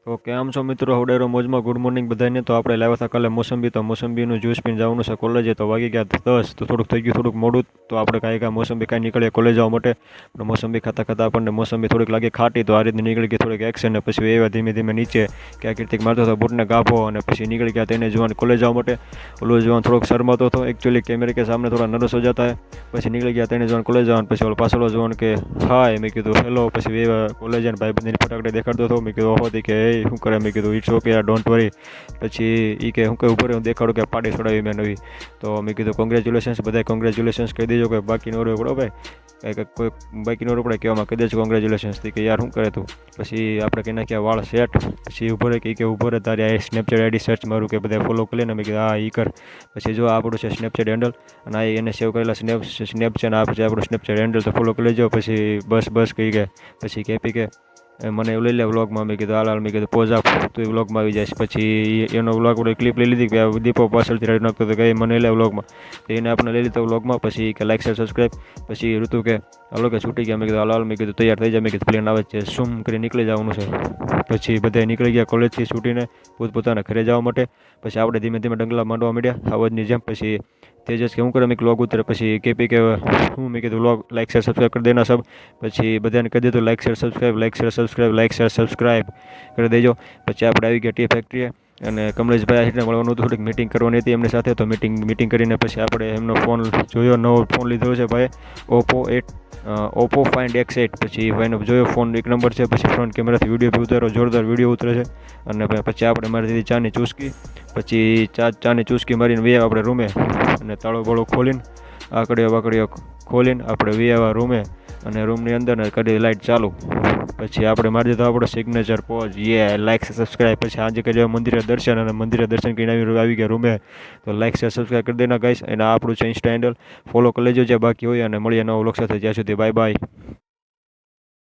તો કેમ છો મિત્રો? હવડેરો મોજમાં ગુડ મોર્નિંગ બધાને. તો આપણે લાવ્યા હતા કાલે મોસંબી, તો મોસંબીનું જ્યુસ પીને જવાનું છે કોલેજે. તો વાગી ગયા 10, તો થોડુંક થઈ ગયું થોડુંક મોડું. તો આપણે કાંઈ મોસંબી કાંઈ નીકળીએ કોલેજ જવા માટે. પણ મોસંબી ખાતા ખાતા આપણને મોસંબી થોડીક લાગી ખાટી, તો આ રીતની નીકળી ગઈ થોડીક એક્શન. ને પછી એવા ધીમે ધીમે નીચે ક્યાં કીર્તિક મારતો હતો બૂટને ગાભો, અને પછી નીકળી ગયા તેને જોવાનું કોલેજ જવા માટે. ઓલો જોવાનું થોડોક શરમાતો હતો એકચ્યુઅલી, કેમેરે કે સામને થોડા નર્વસ હો જાતા હે. પછી નીકળી ગયા તેને જોવાનું કોલેજ જવાનું. પછી ઓલો પાછળ જોવાનું કે હાય, મેં કીધું હેલો. પછી એવા કોલેજ અને ભાઈબંધની ફટાકડે દેખાડતો હતો. મેં કીધું ઓહો, કે એ શું કરે? મેં કીધું ઇટ્સ ઓકે યાર, ડોન્ટ વરી. પછી એ કે હું કંઈ ઉપર હું દેખાડું કે પાડી છોડાવી મેં નવી. તો મેં કીધું કોંગ્રેચ્યુલેશન્સ, બધાય કોંગ્રેચ્યુલેશન્સ કહી દેજો, કે બાકી ન રહેવું પડો ભાઈ, કંઈક કોઈ બાકી ન રહેવું પડે કહેવામાં, કહી દેજો કોંગ્રેચ્યુલેશન્સ. કે યાર શું કરે તું? પછી આપણે કહી નાખ્યા વાળ સેટ. પછી ઉભો રહે કે ઉભો રહે, તારી આ સ્નેપચેટ આઈડી સર્ચ મારું કે બધા ફોલો કરી લે ને. મેં કીધું હા એ કર. પછી જો આપણું છે સ્નેપચેટ હેન્ડલ, અને આ એને સેવ કરેલા સ્નેપ છે, અને આ પછી આપણું સ્નેપચેટ હેન્ડલ, તો ફોલો કરી લેજો. પછી બસ કહી કે પછી કેપી કે મને એવું લઈ લે વ્લોગમાં. મેં કીધું હાલ. મેં કીધું પોઝ આપ, તો એ વ્લોગમાં આવી જાય. પછી એનો વ્લોગ ક્લિપ લઈ લીધી કે દીપો પાછળથી રાઈડ નાખતો હતો કે મને લે વ્લોગમાં. તો એને આપણે લઈ લીધો વ્લોગમાં. પછી કે લાઈક શેર સબસ્ક્રાઈબ. પછી ઋતુ કે હાલો કે છૂટી ગયા. મેં કીધું હાલ. મેં કીધું તૈયાર થઈ જાય. મેં કીધું પ્લેન આવે છે, શું કરી નીકળી જવાનું છે. પછી બધા નીકળી ગયા કોલેજથી છૂટીને પોતપોતાના ઘરે જવા માટે. પછી આપણે ધીમે ધીમે ડંગલા માંડવા માંડ્યા આવજની જેમ. પછી તેજસ કે હું કરે? મેં વ્લોગ ઉતરે. પછી કેપી કે હું? મેં કીધું વ્લોગ લાઈક શેર સબસ્ક્રાઈબ કરી દેના સબ. પછી બધાને કહી દીધું like share subscribe, like share subscribe, like share subscribe કરી દેજો. પછી આપણે આવી ગયા ટી ફેક્ટરીએ, અને કમલેશભાઈ આહિરને મળવાનું હતું, થોડીક મિટિંગ કરવાની હતી એમની સાથે. તો મિટિંગ કરીને પછી આપણે એમનો ફોન જોયો, નવો ફોન લીધો છે ભાઈ, ઓપ્પો ફાઇન્ડ X8. પછી ભાઈનો જોયો ફોન, એક નંબર છે. પછી ફ્રન્ટ કેમેરાથી વિડીયો બી ઉતારો, જોરદાર વિડીયો ઉતરે છે. અને પછી આપણે મારી દીધી ચાની ચૂસકી. પછી ચાની ચૂસકી મારીને વે આપણે રૂમે, અને તાળો બાળો ખોલીને આકડીઓ વાકડીઓ ખોલીને આપણે વે આવ્યા રૂમે. અને રૂમની અંદર ને કરી લાઇટ ચાલુ. પછી આપણે મારી દીધો આપણો સિગ્નેચર પોઝ, લાઈક સબસ્ક્રાઈબ. પછી આજે કરી મંદિરે દર્શન, અને મંદિરે દર્શન કરીને આવી ગયા રૂમે. તો લાઈક શેર સબસ્ક્રાઈબ કરી દેના ગાઈસ. અને આપણું છે ઇન્સ્ટા હેન્ડલ, ફોલો કરી લેજો જે બાકી હોય. અને મળીએ નવો વ્લોગ સાથે, જ્યાં સુધી બાય બાય.